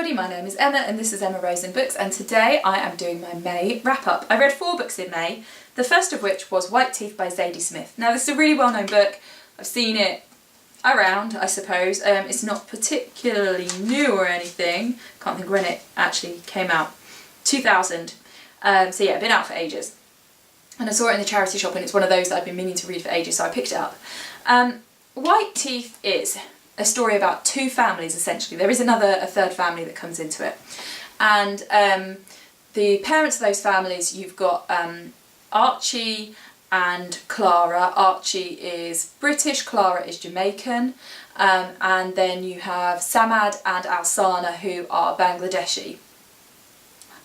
everybody, my name is Emma and this is Emma Rose in Books, and today I am doing my May wrap-up. I read 4 books in May, the first of which was White Teeth by Zadie Smith. Now this is a really well-known book, I've seen it around, I suppose. It's not particularly new or anything, can't think when it actually came out, 2000, so yeah, been out for ages. And I saw it in the charity shop and it's one of those that I've been meaning to read for ages, so I picked it up. White Teeth is a story about 2 families essentially. There is a third family that comes into it. And the parents of those families, you've got Archie and Clara. Archie is British, Clara is Jamaican. And then you have Samad and Alsana, who are Bangladeshi.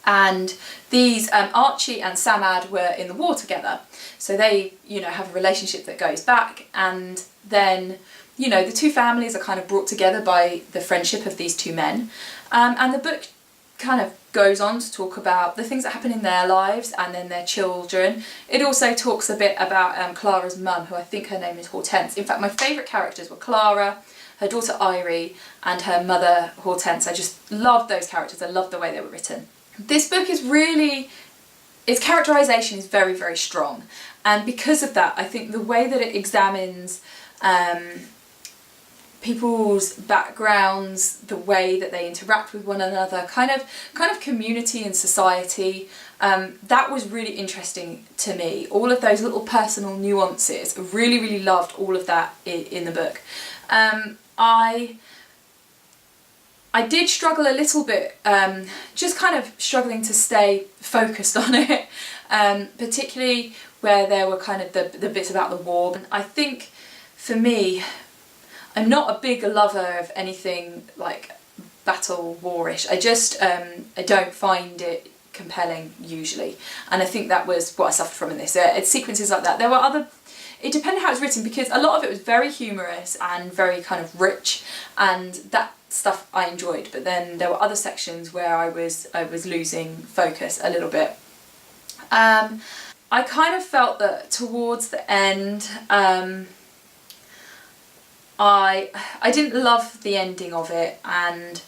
And these Archie and Samad were in the war together, so they, you know, have a relationship that goes back, and then, you know, the 2 families are kind of brought together by the friendship of these 2 men, and the book kind of goes on to talk about the things that happen in their lives and then their children. It also talks a bit about Clara's mum, who I think her name is Hortense. In fact, my favourite characters were Clara, her daughter Irie, and her mother Hortense. I just loved those characters, I loved the way they were written. This book is really, its characterisation is very, very strong, and because of that I think the way that it examines people's backgrounds, the way that they interact with one another, kind of community and society, that was really interesting to me. All of those little personal nuances, I really, really loved all of that in the book. I did struggle a little bit, just kind of struggling to stay focused on it, particularly where there were kind of the bits about the war. I think for me, I'm not a big lover of anything like battle warish. I just, I don't find it compelling usually, and I think that was what I suffered from in this. It's sequences like that. There were other, it depended how it was written, because a lot of it was very humorous and very kind of rich, and that stuff I enjoyed, but then there were other sections where I was losing focus a little bit. I kind of felt that towards the end, I didn't love the ending of it, and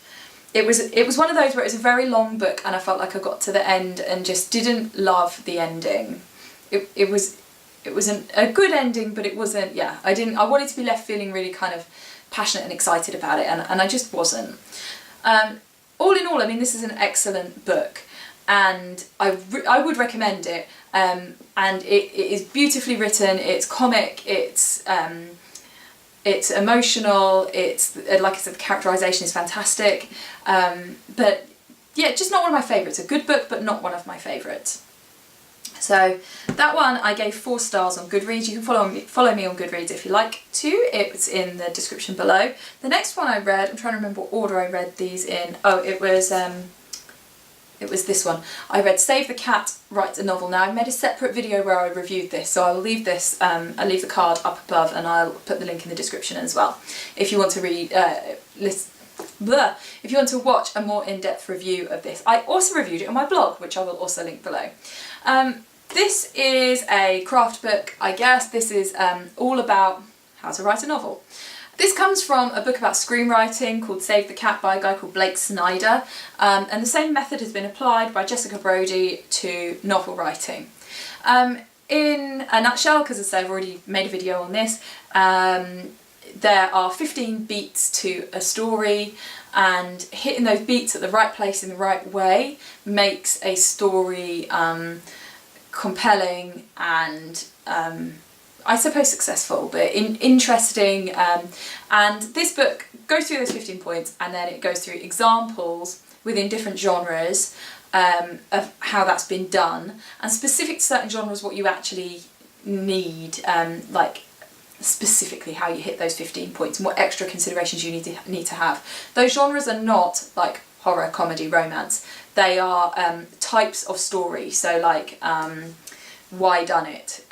it was one of those where it was a very long book and I felt like I got to the end and just didn't love the ending. It wasn't a good ending, but it wasn't, yeah, I wanted to be left feeling really kind of passionate and excited about it, and I just wasn't. All in all, I mean, this is an excellent book, and I would recommend it, and it is beautifully written, it's comic, it's emotional, it's, like I said, the characterisation is fantastic, but yeah, just not one of my favourites. A good book, but not one of my favourites. So that one I gave 4 stars on Goodreads. You can follow me on Goodreads if you like to. It's in the description below. The next one I read, I'm trying to remember what order I read these in. Oh, it was this one. I read Save the Cat, Write a Novel. Now I've made a separate video where I reviewed this, so I'll leave this, I'll leave the card up above and I'll put the link in the description as well. If you want to read, if you want to watch a more in-depth review of this. I also reviewed it on my blog, which I will also link below. This is a craft book, I guess. This is all about how to write a novel. This comes from a book about screenwriting called Save the Cat by a guy called Blake Snyder, and the same method has been applied by Jessica Brody to novel writing. In a nutshell, because as I say, I've already made a video on this, there are 15 beats to a story, and hitting those beats at the right place in the right way makes a story compelling and I suppose successful, but interesting, and this book goes through those 15 points and then it goes through examples within different genres of how that's been done, and specific to certain genres what you actually need, like specifically how you hit those 15 points and what extra considerations you need to have. Those genres are not like horror, comedy, romance. They are types of story, so like Why Done It,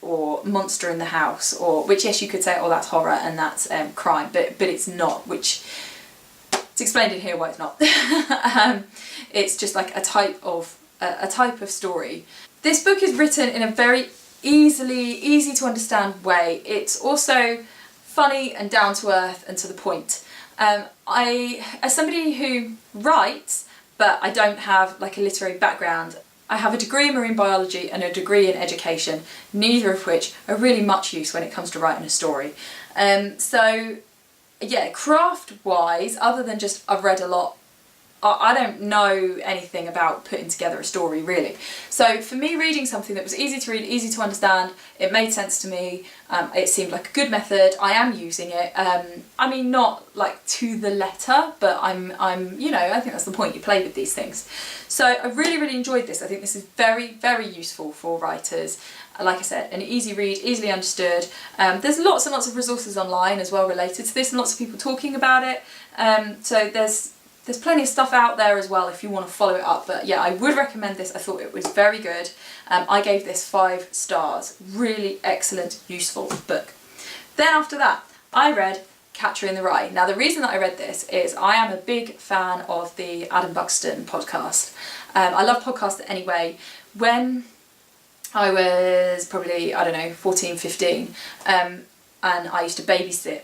or Monster in the House, or, which yes you could say, oh that's horror and that's crime, but it's not, which it's explained in here why it's not. It's just like a type of story. This book is written in a very easy to understand way. It's also funny and down to earth and to the point. As somebody who writes, but I don't have like a literary background, I have a degree in marine biology and a degree in education, neither of which are really much use when it comes to writing a story. So yeah, craft-wise, other than just I've read a lot, I don't know anything about putting together a story really. So for me, reading something that was easy to read, easy to understand, it made sense to me, it seemed like a good method, I am using it. I mean, not like to the letter, but I'm you know, I think that's the point, you play with these things. So I really, really enjoyed this. I think this is very, very useful for writers. Like I said, an easy read, easily understood. There's lots and lots of resources online as well related to this, and lots of people talking about it. So there's plenty of stuff out there as well if you want to follow it up, but yeah, I would recommend this. I thought it was very good. I gave this 5 stars. Really excellent, useful book. Then after that, I read Catcher in the Rye. Now the reason that I read this is I am a big fan of the Adam Buxton podcast. I love podcasts anyway. When I was probably, I don't know, 14, 15, and I used to babysit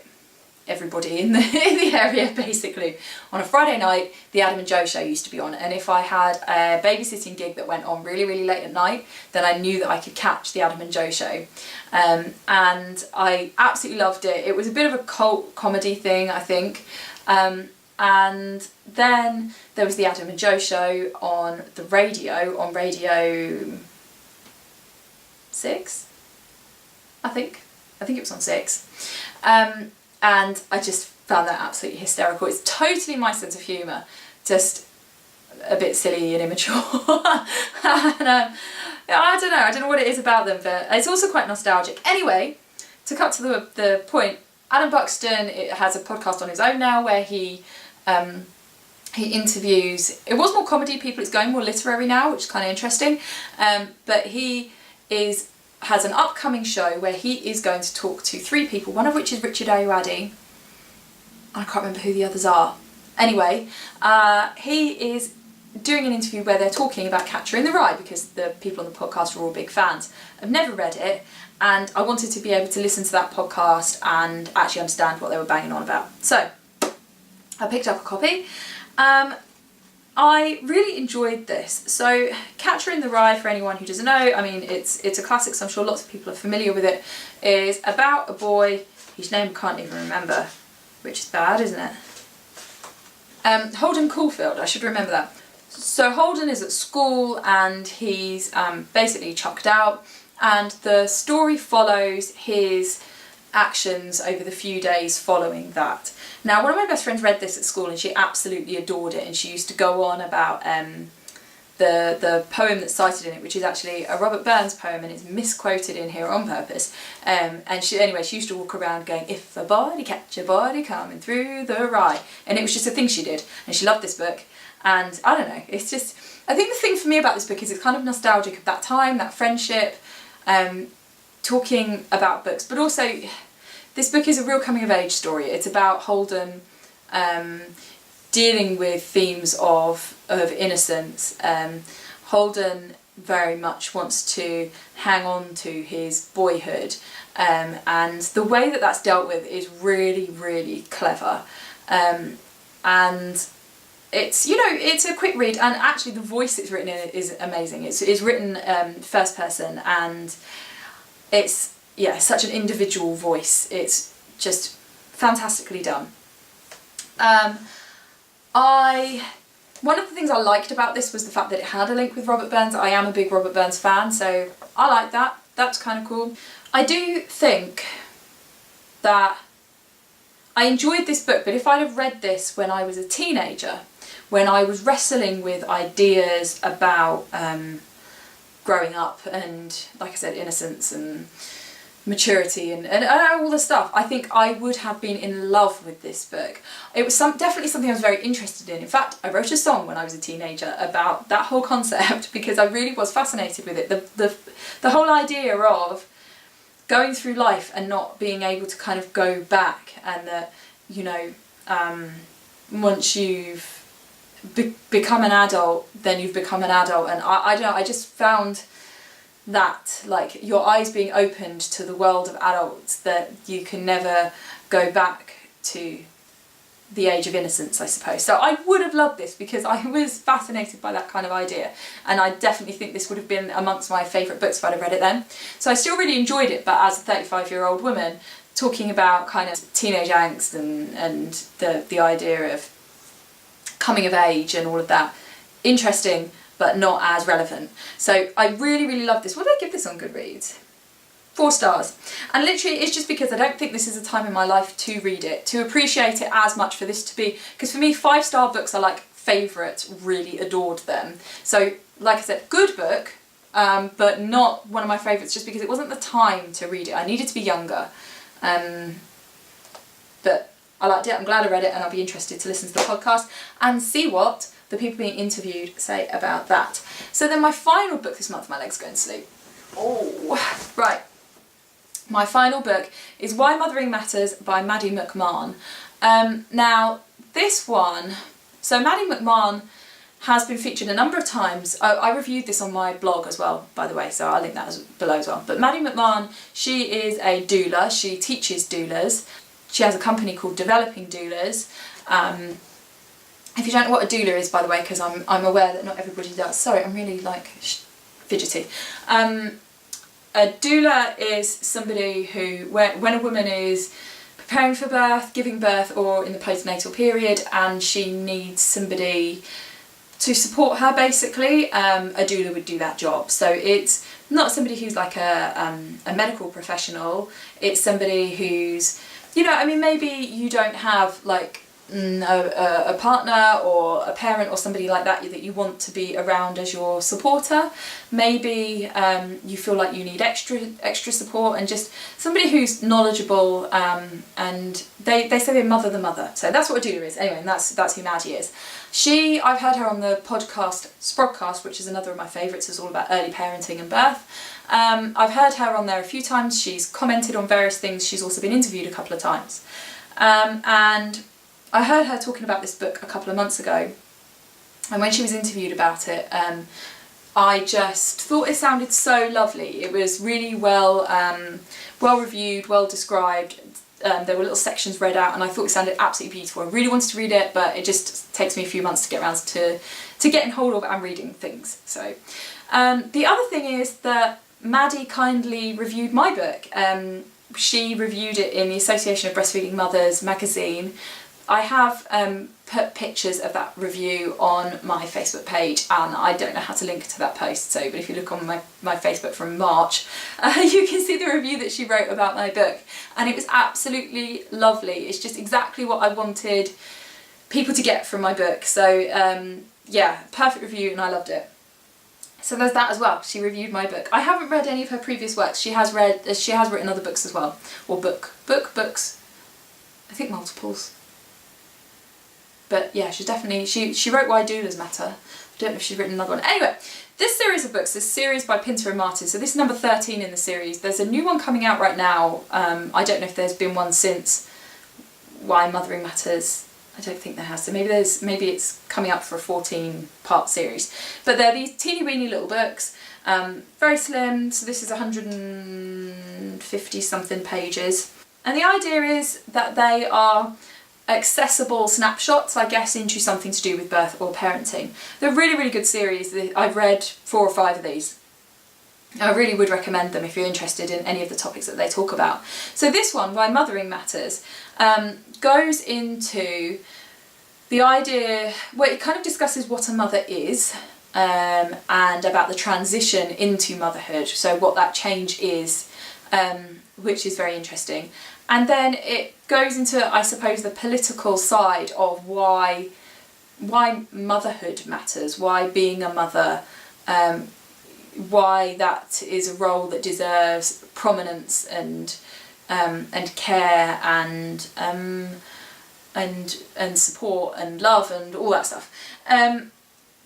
everybody in the area basically. On a Friday night, the Adam and Joe show used to be on, and if I had a babysitting gig that went on really, really late at night, then I knew that I could catch the Adam and Joe show. And I absolutely loved it. It was a bit of a cult comedy thing, I think. And then there was the Adam and Joe show on the radio, on Radio 6, I think it was on 6. And I just found that absolutely hysterical. It's totally my sense of humour, just a bit silly and immature. And, I don't know what it is about them, but it's also quite nostalgic. Anyway, to cut to the point, Adam Buxton has a podcast on his own now where he interviews, it was more comedy people, it's going more literary now, which is kind of interesting, but he has an upcoming show where he is going to talk to 3 people, one of which is Richard Ayoade. I can't remember who the others are. Anyway, he is doing an interview where they're talking about Catcher in the Rye, because the people on the podcast are all big fans. I've never read it, and I wanted to be able to listen to that podcast and actually understand what they were banging on about. So I picked up a copy. I really enjoyed this. So Catcher in the Rye, for anyone who doesn't know, I mean it's a classic, so I'm sure lots of people are familiar with it, is about a boy whose name I can't even remember, which is bad, isn't it? Holden Caulfield, I should remember that. So Holden is at school and he's basically chucked out, and the story follows his actions over the few days following that. Now, one of my best friends read this at school and she absolutely adored it, and she used to go on about the poem that's cited in it, which is actually a Robert Burns poem, and it's misquoted in here on purpose. And she used to walk around going, "If a body catch a body coming through the rye," and it was just a thing she did, and she loved this book. And I don't know, it's just, I think the thing for me about this book is it's kind of nostalgic of that time, that friendship, talking about books, but also this book is a real coming of age story. It's about Holden dealing with themes of innocence. Holden very much wants to hang on to his boyhood, and the way that that's dealt with is really, really clever. And it's, you know, it's a quick read, and actually the voice it's written in is amazing. It's written first person, and it's, yeah, such an individual voice. It's just fantastically done. One of the things I liked about this was the fact that it had a link with Robert Burns. I am a big Robert Burns fan, so I like that. That's kind of cool. I do think that I enjoyed this book, but if I'd have read this when I was a teenager, when I was wrestling with ideas about growing up and, like I said, innocence and maturity and all the stuff, I think I would have been in love with this book. It was definitely something I was very interested in. In fact, I wrote a song when I was a teenager about that whole concept because I really was fascinated with it. The whole idea of going through life and not being able to kind of go back, and that, you know, once you've become an adult, then you've become an adult. And I don't know, I just found that, like, your eyes being opened to the world of adults, that you can never go back to the age of innocence, I suppose. So I would have loved this because I was fascinated by that kind of idea, and I definitely think this would have been amongst my favourite books if I'd have read it then. So I still really enjoyed it, but as a 35-year-old woman, talking about kind of teenage angst and the idea of coming of age and all of that, interesting but not as relevant. So I really, really love this. What did I give this on Goodreads? 4 stars. And literally it's just because I don't think this is a time in my life to read it, to appreciate it as much, for this to be, because for me 5-star books are like favourites, really adored them. So like I said, good book, but not one of my favourites just because it wasn't the time to read it. I needed to be younger. But I liked it, I'm glad I read it, and I'll be interested to listen to the podcast and see what the people being interviewed say about that. So then my final book this month, my leg's going to sleep. Oh, right. My final book is Why Mothering Matters by Maddie McMahon. Now, this one, so Maddie McMahon has been featured a number of times. I reviewed this on my blog as well, by the way, so I'll link that below as well. But Maddie McMahon, she is a doula, she teaches doulas. She has a company called Developing Doulas. If you don't know what a doula is, by the way, because I'm aware that not everybody does. Sorry, I'm really like fidgety. A doula is somebody who, when a woman is preparing for birth, giving birth, or in the postnatal period, and she needs somebody to support her, basically, a doula would do that job. So it's not somebody who's like a medical professional, it's somebody who's, you know, I mean, maybe you don't have like a partner or a parent or somebody like that you want to be around as your supporter. Maybe you feel like you need extra support, and just somebody who's knowledgeable, and they say they mother the mother. So that's what a doula is anyway, and that's who Maddie is. I've heard her on the podcast Sprogcast, which is another of my favourites. It's all about early parenting and birth. I've heard her on there a few times. She's commented on various things. She's also been interviewed a couple of times, and I heard her talking about this book a couple of months ago, and when she was interviewed about it, I just thought it sounded so lovely. It was really well reviewed, well described. There were little sections read out, and I thought it sounded absolutely beautiful. I really wanted to read it, but it just takes me a few months to get around to getting hold of and reading things. So the other thing is that Maddie kindly reviewed my book. She reviewed it in the Association of Breastfeeding Mothers magazine. I have put pictures of that review on my Facebook page, and I don't know how to link to that post, so but if you look on my Facebook from March, you can see the review that she wrote about my book, and it was absolutely lovely. It's just exactly what I wanted people to get from my book. So yeah, perfect review, and I loved it. So there's that as well. She reviewed my book. I haven't read any of her previous works. She has written other books as well, or books. I think multiples. But yeah, she's definitely, she wrote Why Doulas Matter. I don't know if she's written another one. Anyway, this series of books, this series by Pinter and Martin, so this is number 13 in the series. There's a new one coming out right now. I don't know if there's been one since Why Mothering Matters. I don't think there has. So maybe it's coming up for a 14-part series. But they're these teeny weeny little books, very slim. So this is 150 something pages. And the idea is that they are accessible snapshots, I guess, into something to do with birth or parenting. They're really, really good series. I've read 4 or 5 of these. I really would recommend them if you're interested in any of the topics that they talk about. So this one, Why Mothering Matters, goes into the idea where it kind of discusses what a mother is, and about the transition into motherhood, so what that change is, which is very interesting. And then it goes into, I suppose, the political side of why motherhood matters, why being a mother, why that is a role that deserves prominence and care and support and love and all that stuff.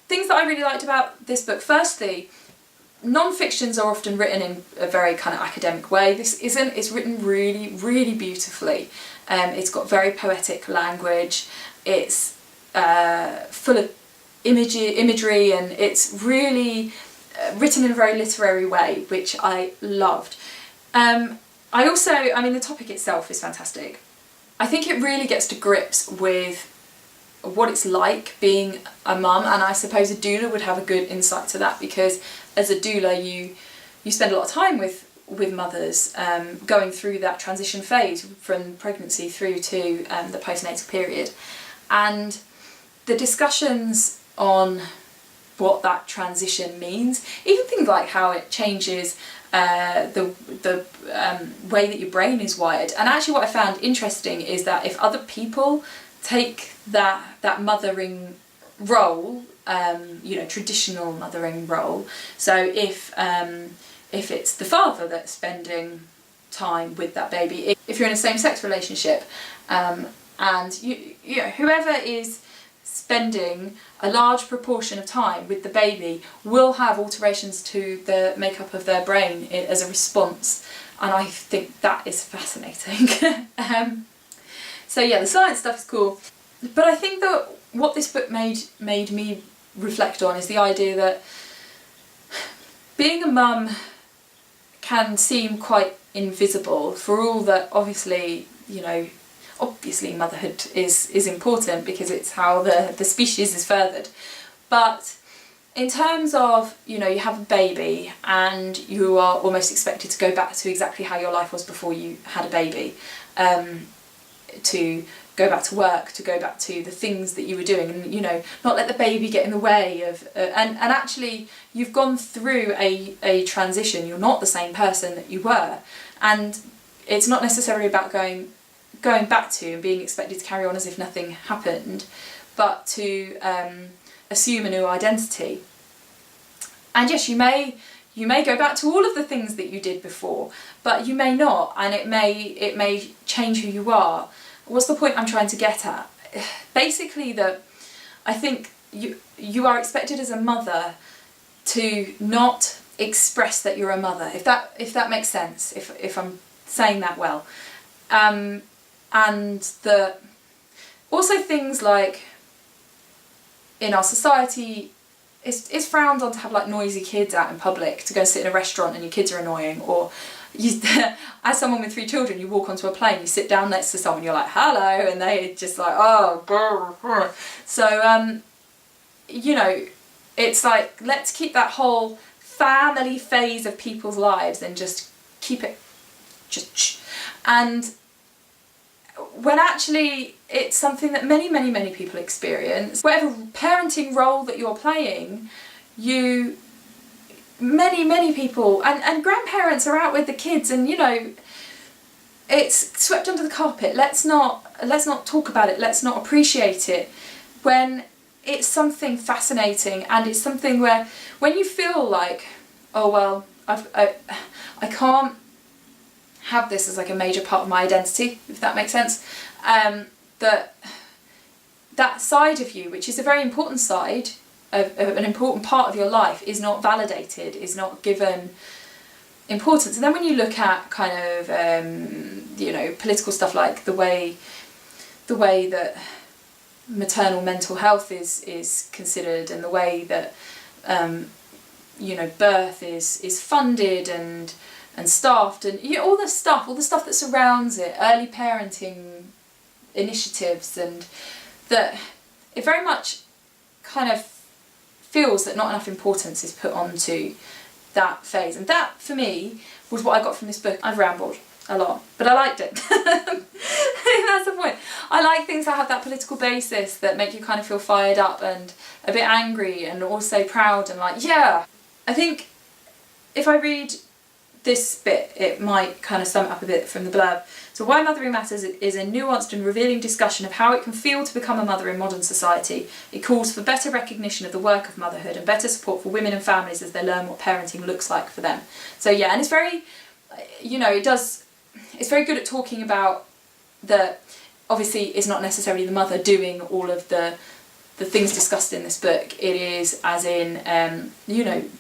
Things that I really liked about this book. Firstly, non-fictions are often written in a very kind of academic way. This isn't. It's written really, really beautifully. It's got very poetic language. It's full of imagery, and it's really written in a very literary way, which I loved. The topic itself is fantastic. I think it really gets to grips with what it's like being a mum, and I suppose a doula would have a good insight to that, because as a doula you spend a lot of time with mothers going through that transition phase from pregnancy through to the postnatal period, and the discussions on what that transition means, even things like how it changes the way that your brain is wired. And actually what I found interesting is that if other people take that mothering role, traditional mothering role, so if it's the father that's spending time with that baby, if you're in a same-sex relationship, and whoever is spending a large proportion of time with the baby will have alterations to the makeup of their brain as a response, and I think that is fascinating. So yeah, the science stuff is cool, but I think that what this book made me reflect on is the idea that being a mum can seem quite invisible, for all that obviously motherhood is important because it's how the species is furthered. But in terms of, you have a baby and you are almost expected to go back to exactly how your life was before you had a baby, to go back to work, to go back to the things that you were doing, and not let the baby get in the way of and actually you've gone through a transition. You're not the same person that you were, and it's not necessarily about going back to and being expected to carry on as if nothing happened, but to assume a new identity. And yes, you may go back to all of the things that you did before, but you may not, and it may change who you are. What's the point I'm trying to get at? Basically, that I think you are expected as a mother to not express that you're a mother, if that makes sense, if I'm saying that well. And that also things like in our society, it's frowned on to have like noisy kids out in public, to go and sit in a restaurant and your kids are annoying, or as someone with 3 children, you walk onto a plane, you sit down next to someone, you're like hello, and they just like oh. So it's like, let's keep that whole family phase of people's lives and just keep it and when actually it's something that many people experience. Whatever parenting role that you're playing, many people and grandparents are out with the kids, and it's swept under the carpet. Let's not talk about it, let's not appreciate it, when it's something fascinating, and it's something where when you feel like, oh well, I can't have this as like a major part of my identity, if that makes sense, that side of you, which is a very important side of an important part of your life, is not validated, is not given importance. And then when you look at kind of political stuff, like the way that maternal mental health is considered, and the way that birth is funded and staffed, and all the stuff that surrounds it, early parenting initiatives, and that it very much kind of feels that not enough importance is put onto that phase. And that for me was what I got from this book. I've rambled a lot, but I liked it. That's the point. I like things that have that political basis, that make you kind of feel fired up and a bit angry and also proud and like, yeah. I think if I read this bit, it might kind of sum it up a bit from the blurb. So Why Mothering Matters is a nuanced and revealing discussion of how it can feel to become a mother in modern society. It calls for better recognition of the work of motherhood and better support for women and families as they learn what parenting looks like for them. So yeah, and it's very, it's very good at talking about that. Obviously it's not necessarily the mother doing all of the things discussed in this book. It is as in,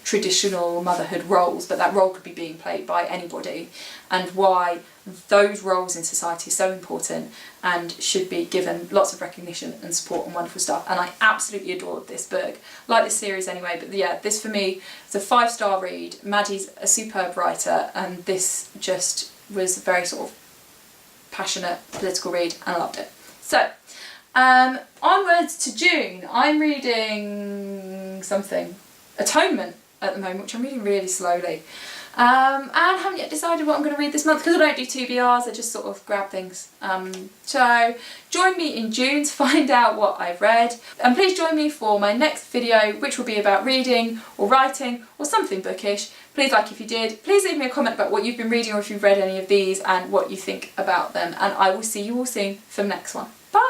traditional motherhood roles, but that role could be being played by anybody, and why those roles in society are so important and should be given lots of recognition and support and wonderful stuff. And I absolutely adored this book, like this series anyway, but yeah, this for me is a 5-star read. Maddie's a superb writer, and this just was very sort of passionate political read, and I loved it. So, onwards to June, I'm reading something, Atonement at the moment, which I'm reading really slowly. And haven't yet decided what I'm going to read this month because I don't do TBRs, I just sort of grab things. So join me in June to find out what I've read, and please join me for my next video, which will be about reading or writing or something bookish. Please like if you did, please leave me a comment about what you've been reading or if you've read any of these and what you think about them, and I will see you all soon for the next one. Bye!